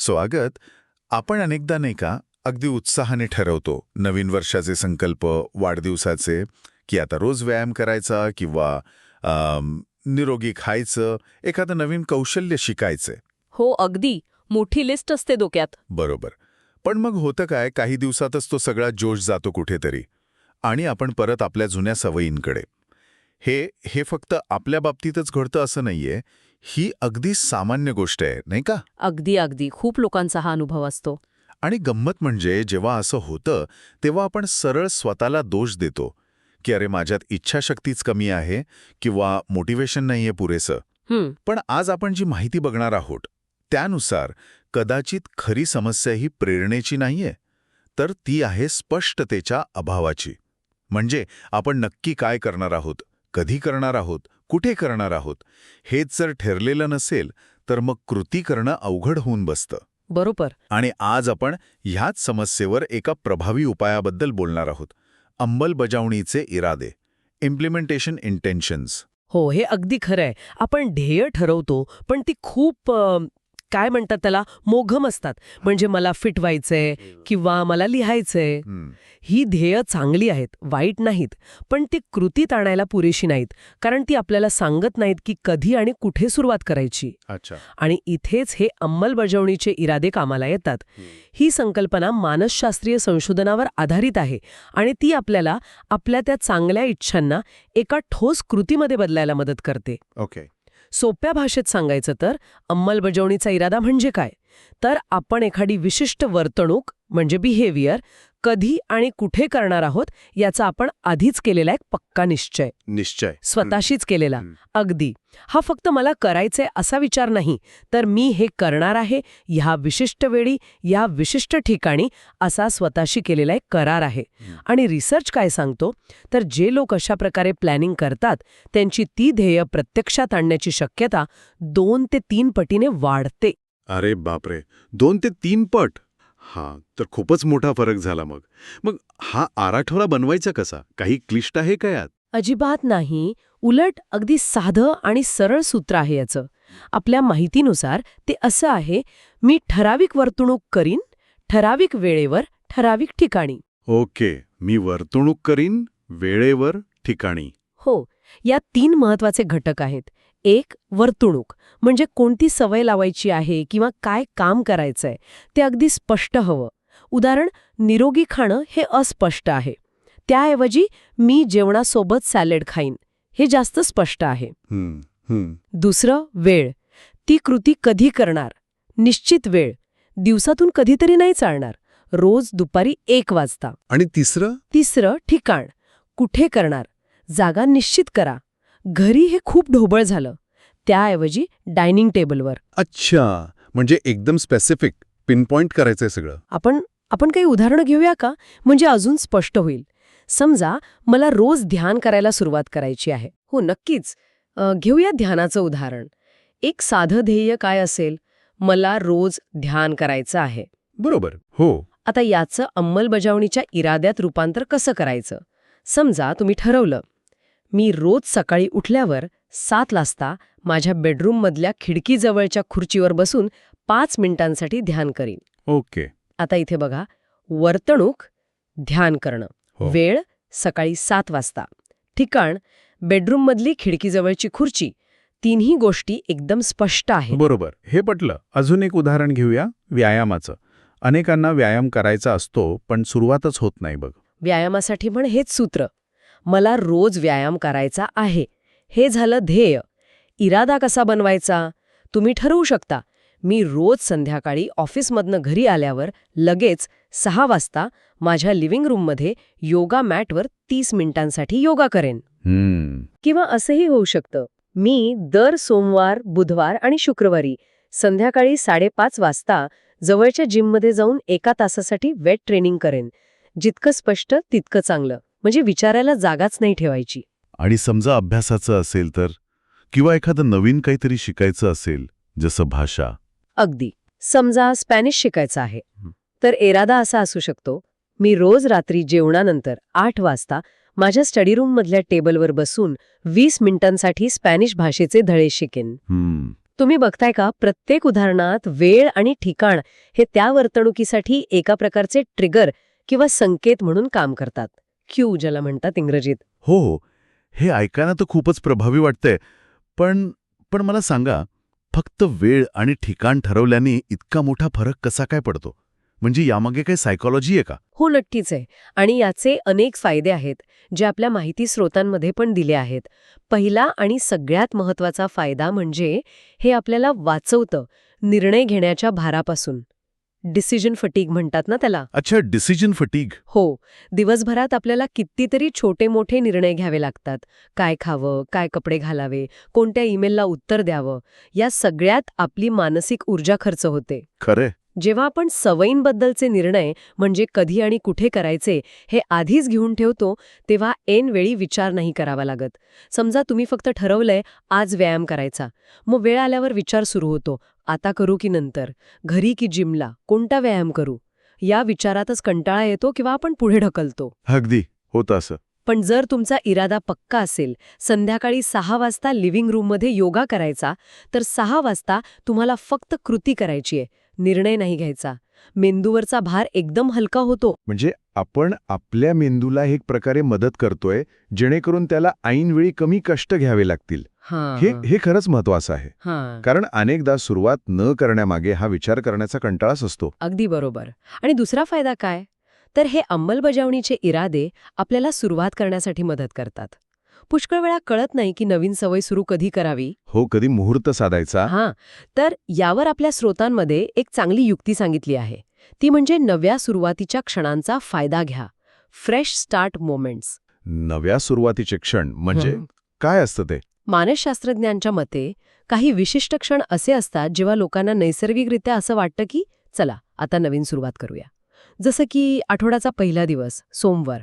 स्वागत. आपण अनेकदा नाही का अगदी उत्साहाने ठरवतो नवीन वर्षाचे संकल्प, वाढदिवसाचे, की आता रोज व्यायाम करायचा किंवा निरोगी खायचं, एखादं नवीन कौशल्य शिकायचंय. हो, अगदी मोठी लिस्ट असते डोक्यात. बरोबर. पण मग होतं काय, काही दिवसातच तो सगळा जोश जातो कुठेतरी आणि आपण परत आपल्या जुन्या सवयींकडे. हे फक्त आपल्या बाबतीतच घडतं असं नाहीये. ही अगदी सामान्य गोष्ट आहे, नाही का? अगदी अगदी खूप लोकांचा हा अनुभव असतो. आणि गंमत म्हणजे जेव्हा असं होतं तेव्हा आपण सरळ स्वतःला दोष देतो की अरे माझ्यात इच्छाशक्तीच कमी आहे किंवा मोटिवेशन नाहीये पुरेसं. पण आज आपण जी माहिती बघणार आहोत त्यानुसार कदाचित खरी समस्या ही प्रेरणेची नाहीये, तर ती आहे स्पष्टतेच्या अभावाची. म्हणजे आपण नक्की काय करणार आहोत, कधी करणार आहोत, कुठे करणार आहोत, हेच जर ठरलेलं नसेल तर मग कृती करणं अवघड होऊन बसतं. बरोबर. आणि आज आपण ह्याच समस्येवर एका प्रभावी उपायाबद्दल बोलणार आहोत. अंमलबजावणीचे इरादे, इम्प्लिमेंटेशन इंटेन्शन्स. हो, हे अगदी खरं आहे. आपण ध्येय ठरवतो पण ती खूप काय म्हणतात त्याला, मोघम असतात. म्हणजे मला फिट व्हायचंय किंवा मला लिहायचंय. ही ध्येय चांगली आहेत, वाईट नाहीत, पण ती कृतीत आणायला पुरेशी नाहीत, कारण ती आपल्याला सांगत नाहीत की कधी आणि कुठे सुरुवात करायची. अच्छा. आणि इथेच हे अंमलबजावणीचे इरादे कामाला येतात. ही संकल्पना मानसशास्त्रीय संशोधनावर आधारित आहे आणि ती आपल्याला आपल्या त्या चांगल्या इच्छांना एका ठोस कृतीमध्ये बदलायला मदत करते. ओके. सोप्या भाषेत सांगायचं तर अंमलबजावणीचा इरादा म्हणजे काय, तर आपण एखादी विशिष्ट वर्तणूक म्हणजे बिहेवियर कधी आणि कुठे करणार आहोत याचा आपण आधीच केलेला एक पक्का निश्चय स्वतःशीच केलेला. अगदी. हा फक्त मला करायचंय असा विचार नाही, तर मी हे करणार आहे ह्या विशिष्ट वेळी, या विशिष्ट ठिकाणी असा स्वतःशी केलेला एक करार आहे. आणि रिसर्च काय सांगतो, तर जे लोक अशा प्रकारे प्लॅनिंग करतात त्यांची ती ध्येय प्रत्यक्षात आणण्याची शक्यता 2 ते 3 पटीने वाढते. अरे बापरे, 2 ते 3 पट. हा तर खूपच मोठा फरक झाला. मग हा आराखडा बनवायचा कसा? काही क्लिष्ट आहे का यात? अजिबात नाही. उलट अगदी साधं आणि सरळ सूत्र आहे याचं. आपल्या माहितीनुसार ते असं आहे, मी ठराविक वर्तणूक करीन, ठराविक वेळेवर, ठराविक ठिकाणी. ओके, मी वर्तणूक करीन, वेळेवर, ठिकाणी. हो, यात 3 महत्वाचे घटक आहेत. एक, वर्तणूक म्हणजे कोणती सवय लावायची आहे किंवा काय काम करायचंय ते अगदी स्पष्ट हवं. उदाहरण, निरोगी खाणं हे अस्पष्ट आहे. त्याऐवजी मी जेवणासोबत सॅलड खाईन हे जास्त स्पष्ट आहे. दुसरं, वेळ. ती कृती कधी करणार, निश्चित वेळ, दिवसातून कधीतरी नाही चालणार, रोज दुपारी 1 वाजता. आणि तिसरं, ठिकाण. कुठे करणार, जागा निश्चित करा. घरी हे खूप ढोबळ झालं, त्याऐवजी डायनिंग टेबलवर. अच्छा, म्हणजे एकदम स्पेसिफिक, पिनपॉइंट करायचंय सगळं. आपण काही उदाहरणं घेऊया का, म्हणजे अजून स्पष्ट होईल. समजा मला रोज ध्यान करायला सुरुवात करायची आहे. हो, नक्कीच. घेऊया ध्यानाचं उदाहरण. एक साधं ध्येय काय असेल, मला रोज ध्यान करायचं आहे. बरोबर. हो. आता याचं अंमलबजावणीच्या इराद्यात रूपांतर कसं करायचं? समजा तुम्ही ठरवलं, मी रोज सकाळी उठल्यावर 7 वाजता माझ्या बेडरूममधल्या खिडकीजवळच्या खुर्चीवर बसून 5 मिनिटांसाठी ध्यान करीन. ओके. आता इथे बघा, वर्तणूक ध्यान करणं, वेळ सकाळी 7 वाजता, ठिकाण बेडरूममधली खिडकीजवळची खुर्ची. 3ही गोष्टी एकदम स्पष्ट आहेत. बरोबर, हे पटलं. अजून एक उदाहरण घेऊया, व्यायामाचं. अनेकांना व्यायाम करायचा असतो पण सुरुवातच होत नाही बघ. व्यायामासाठी पण हेच सूत्र, मला रोज व्यायाम करायचा आहे. हे झालं ध्येय. इरादा कसा बनवायचा? तुम्ही ठरवू शकता, मी रोज संध्याकाळी ऑफिसमधनं घरी आल्यावर लगेच 6 वाजता माझ्या लिव्हिंग रूममध्ये योगा मॅटवर 30 मिनिटांसाठी योगा करेन. किंवा असंही होऊ शकतं, मी दर सोमवार, बुधवार आणि शुक्रवारी संध्याकाळी 5:30 वाजता जवळच्या जिममध्ये जाऊन 1 तासासाठी वेट ट्रेनिंग करेन. जितकं स्पष्ट तितकं चांगलं, म्हणजे विचारायला जागाच नाही ठेवायची. आणि समजा अभ्यासाचं असेल तर, किंवा एखादं नवीन काहीतरी शिकायचं असेल, जसं भाषा. अगदी. समजा स्पॅनिश शिकायचं आहे, तर इरादा असा असू शकतो, मी रोज रात्री जेवणानंतर 8 वाजता माझ्या स्टडी रूममधल्या टेबलवर बसून 20 मिनिटांसाठी स्पॅनिश भाषेचे धडे शिकेन. तुम्ही बघताय का, प्रत्येक उदाहरणात वेळ आणि ठिकाण हे त्या वर्तणुकीसाठी एका प्रकारचे ट्रिगर किंवा संकेत म्हणून काम करतात. क्यू ज्याला म्हणतात इंग्रजीत. हो हो, हे ऐकायला तर खूपच प्रभावी वाटतंय. पण पण मला सांगा, फक्त वेळ आणि ठिकाण ठरवल्याने इतका मोठा फरक कसा काय पडतो? म्हणजे यामागे काही सायकॉलॉजी आहे का? हो, नक्कीच आहे. आणि याचे अनेक फायदे आहेत, जे आपल्या माहिती स्रोतांमध्ये पण दिले आहेत. पहिला आणि सगळ्यात महत्त्वाचा फायदा म्हणजे हे आपल्याला वाचवतं निर्णय घेण्याच्या भारापासून. डिसिजन फटीग म्हणतात ना त्याला. अच्छा, डिसिजन फटीग. हो, दिवसभरात आपल्याला कितीतरी छोटे मोठे निर्णय घ्यावे लागतात. काय खावं, काय कपडे घालावे, कोणत्या ईमेलला उत्तर द्यावं, या सगळ्यात आपली मानसिक ऊर्जा खर्च होते. खरे. जेव्हा आपण सवयींबद्दलचे निर्णय म्हणजे कधी आणि कुठे करायचे हे आधीच घेऊन ठेवतो, तेव्हा ऐनवेळी विचार नाही करावा लागत. समजा तुम्ही फक्त ठरवलंय आज व्यायाम करायचा, मग वेळ आल्यावर विचार सुरू होतो, आता करू की नंतर, घरी की जिमला, कोणता व्यायाम करू, या विचारातच कंटाळा येतो किंवा आपण पुढे ढकलतो. अगदी होतं असं. पण जर तुमचा इरादा पक्का असेल, संध्याकाळी 6 वाजता लिव्हिंग रूममध्ये योगा करायचा, तर 6 वाजता तुम्हाला फक्त कृती करायची आहे, निर्णय नाही घ्यायचा. मेंदूवरचा भार एकदम हलका होतो. म्हणजे आपण आपल्या मेंदूला एक प्रकारे मदत करतोय, जेणेकरून त्याला ऐनवेळी कमी कष्ट घ्यावे लागतील. हे खरंच महत्वाचं आहे. कारण अनेकदा सुरुवात न करण्यामागे हा विचार करण्याचा कंटाळाच असतो. अगदी बरोबर. आणि दुसरा फायदा काय? तर हे अंमलबजावणीचे इरादे आपल्याला सुरुवात करण्यासाठी मदत करतात. पुष्कळ वेळा कळत नाही की नवीन सवय सुरू कधी करावी. हो, कधी मुहूर्त साधायचा. तर यावर आपल्या स्रोतांमध्ये एक चांगली युक्ती सांगितली आहे. ती म्हणजे नव्या सुरुवातीच्या क्षणांचा फायदा घ्या. Fresh start moments. नव्या सुरुवातीचे क्षण म्हणजे काय असतं ते? मानसशास्त्रज्ञांच्या मते काही विशिष्ट क्षण असे असतात जेव्हा लोकांना नैसर्गिकरित्या असं वाटतं की चला आता नवीन सुरुवात करूया. जसं की आठवड्याचा पहिला दिवस, सोमवार.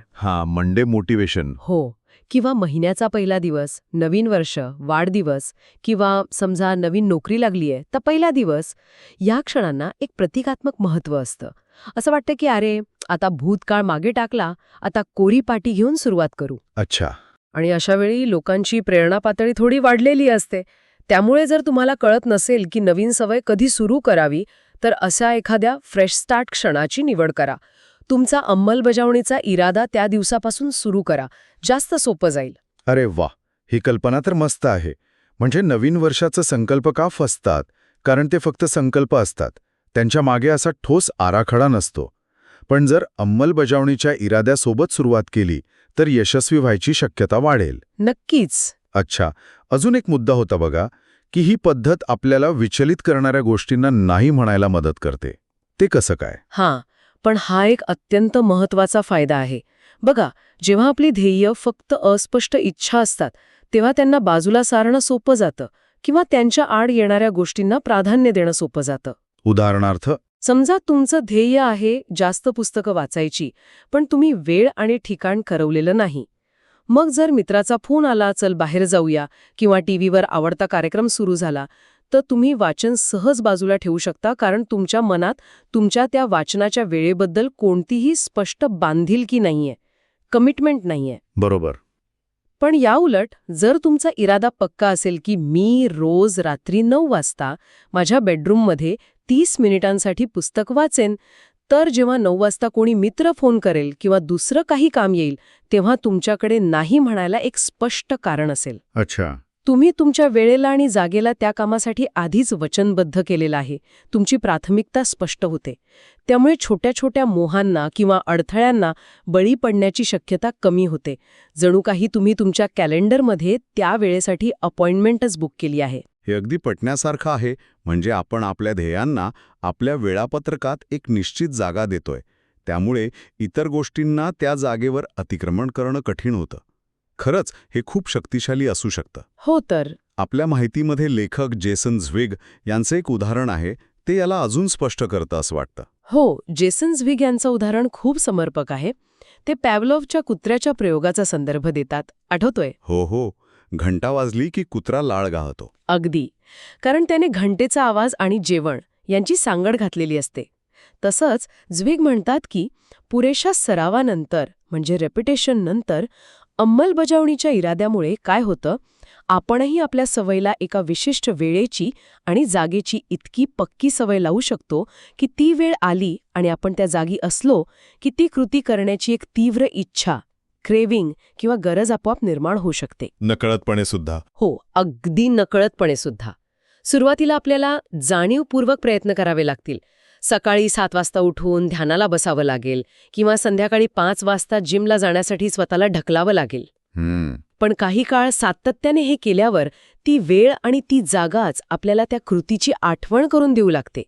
Monday motivation. हो. किंवा महिन्याचा पहिला दिवस, नवीन वर्ष, वाढदिवस, किंवा समजा नवीन नोकरी लागलीये तर पहिला दिवस. या क्षणांना एक प्रतिकात्मक महत्त्व असतं. असं वाटतं की अरे आता भूतकाळ मागे टाकला, आता कोरी पाटी घेऊन सुरुवात करू. अच्छा. आणि अशा वेळी लोकांची प्रेरणा पातळी थोडी वाढलेली असते. त्यामुळे जर तुम्हाला कळत नसेल की नवीन सवय कधी सुरू करावी, तर अशा एखाद्या फ्रेश स्टार्ट क्षणाची निवड करा. तुमचा अंमलबजावणीचा इरादा त्या दिवसापासून सुरू करा. जास्त सोपं जाईल. अरे वा, ही कल्पना तर मस्त आहे. म्हणजे नवीन वर्षाचं संकल्प का फसतात? कारण ते फक्त संकल्प असतात, त्यांच्या मागे असा ठोस आराखडा नसतो. पण जर अंमलबजावणीच्या इराद्यासोबत सुरुवात केली तर यशस्वी व्हायची शक्यता वाढेल. नक्कीच. अच्छा, अजून एक मुद्दा होता बघा, की ही पद्धत आपल्याला विचलित करणाऱ्या गोष्टींना नाही म्हणायला मदत करते. ते कसं काय? पण हा एक अत्यंत महत्त्वाचा फायदा आहे. बघा, जेव्हा आपली ध्येय फक्त अस्पष्ट इच्छा असतात, तेव्हा त्यांना बाजूला सारणं सोपं जातं किंवा त्यांच्या आड येणाऱ्या गोष्टींना प्राधान्य देणं सोपं जातं. उदाहरणार्थ, समजा तुमचं ध्येय आहे जास्त पुस्तकं वाचायची, पण तुम्ही वेळ आणि ठिकाण ठरवलेलं नाही. मग जर मित्राचा फोन आला, चल बाहेर जाऊया, किंवा टीव्हीवर आवडता कार्यक्रम सुरू झाला, तर तुम्ही वाचन सहज बाजूला ठेवू शकता, कारण तुमच्या मनात तुमच्या त्या वाचनाच्या वेळेबद्दल कोणतीही स्पष्ट बांधिलकी नाहीये, कमिटमेंट नाहीये. बरोबर. पण याउलट जर तुमचा इरादा पक्का असेल की मी रोज रात्री 9 वाजता माझ्या बेडरूममध्ये 30 मिनिटांसाठी पुस्तक वाचेन, तर जेव्हा 9 वाजता कोणी मित्र फोन करेल किंवा दुसरं काही काम येईल, तेव्हा तुमच्याकडे नाही म्हणायला एक स्पष्ट कारण असेल. अच्छा. तुम्ही तुमच्या वेळेला आणि जागेला त्या कामासाठी आधीच वचनबद्ध केलेलं आहे. तुमची प्राथमिकता स्पष्ट होते. त्यामुळे छोट्या छोट्या मोहांना किंवा अडथळ्यांना बळी पडण्याची शक्यता कमी होते. जणू काही तुम्ही तुमच्या कॅलेंडरमध्ये त्या वेळेसाठी अपॉइंटमेंटच बुक केली आहे. हे अगदी पटण्यासारखं आहे. म्हणजे आपण आपल्या ध्येयांना आपल्या वेळापत्रकात एक निश्चित जागा देतोय. त्यामुळे इतर गोष्टींना त्या जागेवर अतिक्रमण करणं कठीण होतं. खरंच हे खूप शक्तिशाली असू शकतं. हो तर. आपल्या माहितीमध्ये लेखक जेसन झ्विग यांचं एक उदाहरण आहे. ते याला अजून स्पष्ट करतं असं वाटतं. हो, जेसन झ्विग यांचं उदाहरण खूप समर्पक आहे. ते पॅव्लोवच्या कुत्र्याच्या प्रयोगाचा संदर्भ देतात. आठवतोय? हो. घंटा वाजली की कुत्रा लाळ गाळतो. अगदी. कारण त्याने घंटेचा आवाज आणि जेवण यांची सांगड घातलेली असते. तसंच झ्विग म्हणतात की पुरेशा सरावानंतर म्हणजे रेपिटेशन नंतर अंमलबजावणीच्या इराद्यामुळे काय होतं, आपणही आपल्या सवयीला एका विशिष्ट वेळेची आणि जागेची इतकी पक्की सवय लावू शकतो की ती वेळ आली आणि आपण त्या जागी असलो की ती कृती करण्याची एक तीव्र इच्छा, क्रेविंग किंवा गरज आपोआप निर्माण होऊ शकते. नकळतपणे सुद्धा. हो, अगदी नकळतपणे सुद्धा. सुरुवातीला आपल्याला जाणीवपूर्वक प्रयत्न करावे लागतील. सकाळी 7 वाजता उठून ध्यानाला बसावं लागेल किंवा संध्याकाळी 5 वाजता जिमला जाण्यासाठी स्वतःला ढकलावं लागेल. पण काही काळ सातत्याने हे केल्यावर ती वेळ आणि ती जागाच आपल्याला त्या कृतीची आठवण करून देऊ लागते.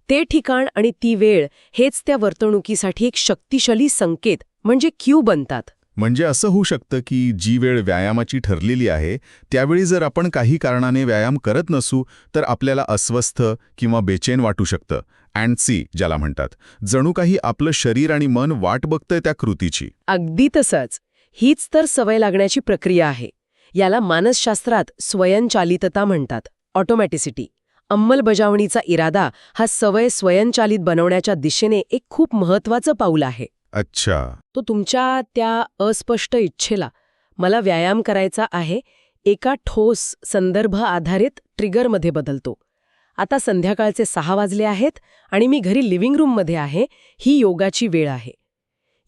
ते ठिकाण आणि ती वेळ हेच त्या वर्तणुकीसाठी एक शक्तिशाली संकेत म्हणजे क्यू बनतात. म्हणजे असं होऊ शकतं की जी वेळ व्यायामाची ठरलेली आहे त्यावेळी जर आपण काही कारणाने व्यायाम करत नसू तर आपल्याला अस्वस्थ किंवा बेचैन वाटू शकतं. अँडसी ज्याला म्हणतात, जणू काही आपलं शरीर आणि मन वाट बघतंय त्या कृतीची. अगदी तसंच. हीच तर सवय लागण्याची प्रक्रिया आहे. याला मानसशास्त्रात स्वयंचालितता म्हणतात, ऑटोमॅटिसिटी. अंमलबजावणीचा इरादा हा सवय स्वयंचालित बनवण्याच्या दिशेने एक खूप महत्त्वाचं पाऊल आहे. अच्छा. तो तुमच्या त्या अस्पष्ट इच्छेला, मला व्यायाम करायचा आहे, एका ठोस संदर्भ आधारित ट्रिगरमध्ये बदलतो. आता संध्याकाळचे 6 वाजले आहेत आणि मी घरी लिव्हिंग रूममध्ये आहे, ही योगाची वेळ आहे.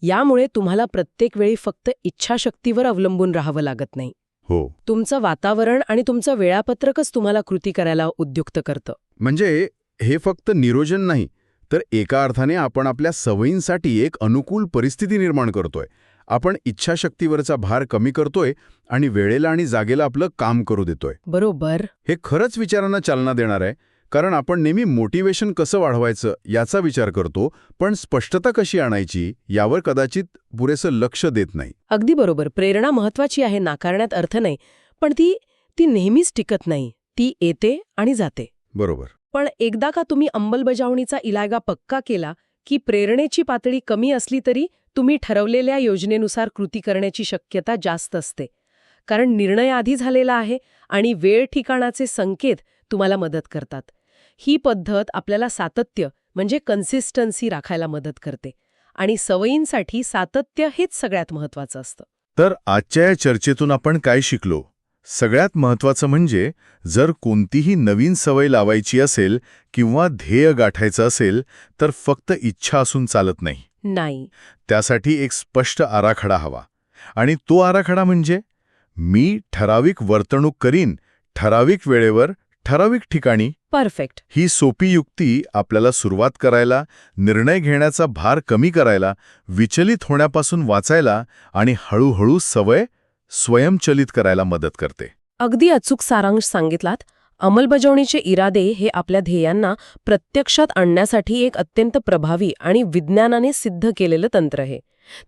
यामुळे तुम्हाला प्रत्येक वेळी फक्त इच्छाशक्तीवर अवलंबून राहावं लागत नाही. हो. तुमचं वातावरण आणि तुमचं वेळापत्रकच तुम्हाला कृती करायला उद्युक्त करतं. म्हणजे हे फक्त निरोजन नाही, तर एका अर्थाने आपण आपल्या सवयींसाठी एक अनुकूल परिस्थिती निर्माण करतोय. आपण इच्छाशक्तीवरचा भार कमी करतोय आणि वेळेला आणि जागेला आपलं काम करू देतोय. बरोबर. हे खरंच विचारांना चालना देणार आहे, कारण आपण नेहमी मोटिवेशन कसं वाढवायचं याचा विचार करतो, पण स्पष्टता कशी आणायची यावर कदाचित पुरेसं लक्ष देत नाही. अगदी बरोबर. प्रेरणा महत्वाची आहे, नाकारण्यात अर्थ नाही, पण ती नेहमीच टिकत नाही. ती येते आणि जाते. बरोबर. पण एकदा का तुम्ही अंमलबजावणीचा इलागा पक्का केला की प्रेरणेची पातळी कमी असली तरी तुम्ही ठरवलेल्या योजनेनुसार कृती करण्याची शक्यता जास्त असते. कारण निर्णय आधी झालेला आहे आणि वेळ ठिकाणाचे संकेत तुम्हाला मदत करतात. ही पद्धत आपल्याला सातत्य म्हणजे कन्सिस्टन्सी राखायला मदत करते आणि सवयींसाठी सातत्य हेच सगळ्यात महत्त्वाचं असतं. तर आजच्या या चर्चेतून आपण काय शिकलो? सगळ्यात महत्त्वाचं म्हणजे जर कोणतीही नवीन सवय लावायची असेल किंवा ध्येय गाठायचं असेल तर फक्त इच्छा असून चालत नाही. नाही. त्यासाठी एक स्पष्ट आराखडा हवा. आणि तो आराखडा म्हणजे मी ठराविक वर्तणूक करीन, ठराविक वेळेवर, ठराविक ठिकाणी. परफेक्ट. ही सोपी युक्ती आपल्याला सुरुवात करायला, निर्णय घेण्याचा भार कमी करायला, विचलित होण्यापासून वाचायला आणि हळूहळू सवय स्वयंचलित करायला मदत करते. अगदी अचूक सारांश सांगितलात. अंमलबजावणीचे इरादे हे आपल्या ध्येयांना प्रत्यक्षात आणण्यासाठी एक अत्यंत प्रभावी आणि विज्ञानाने सिद्ध केलेलं तंत्र आहे.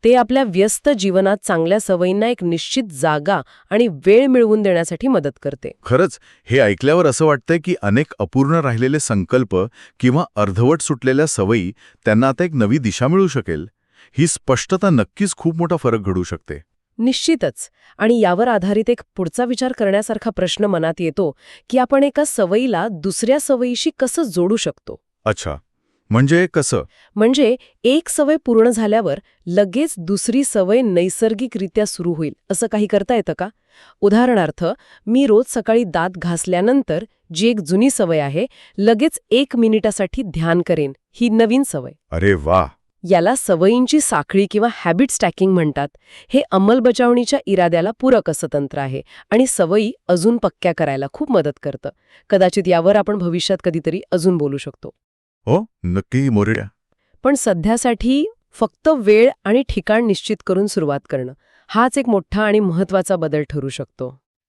ते आपल्या व्यस्त जीवनात चांगल्या सवयींना एक निश्चित जागा आणि वेळ मिळवून देण्यासाठी मदत करते. खरंच हे ऐकल्यावर असं वाटतंय की अनेक अपूर्ण राहिलेले संकल्प किंवा अर्धवट सुटलेल्या सवयी त्यांना आता एक नवी दिशा मिळू शकेल. ही स्पष्टता नक्कीच खूप मोठा फरक घडवू शकते. निश्चितच. आणि यावर आधारित एक पुढचा विचार करण्यासारखा प्रश्न मनात येतो की आपण एका सवयीला दुसऱ्या सवयीशी कसं जोडू शकतो. अच्छा, म्हणजे कसं? म्हणजे एक सवय पूर्ण झाल्यावर लगेच दुसरी सवय नैसर्गिकरित्या सुरू होईल असं काही करता येतं का? उदाहरणार्थ, मी रोज सकाळी दात घासल्यानंतर जी एक जुनी सवय आहे, लगेच 1 मिनिटासाठी ध्यान करेन, ही नवीन सवय. अरे वा. याला सवयींची साखळी किंवा हॅबिट स्टॅकिंग म्हणतात. हे अंमलबजावणीच्या इराद्याला पूरक असं तंत्र आहे आणि सवयी अजून पक्क्या करायला खूप मदत करतं. कदाचित यावर आपण भविष्यात कधीतरी अजून बोलू शकतो. हो, नक्की मोरड्या. पण सध्यासाठी फक्त वेळ आणि ठिकाण निश्चित करून सुरुवात करणं हाच एक मोठा आणि महत्त्वाचा बदल ठरू शकतो.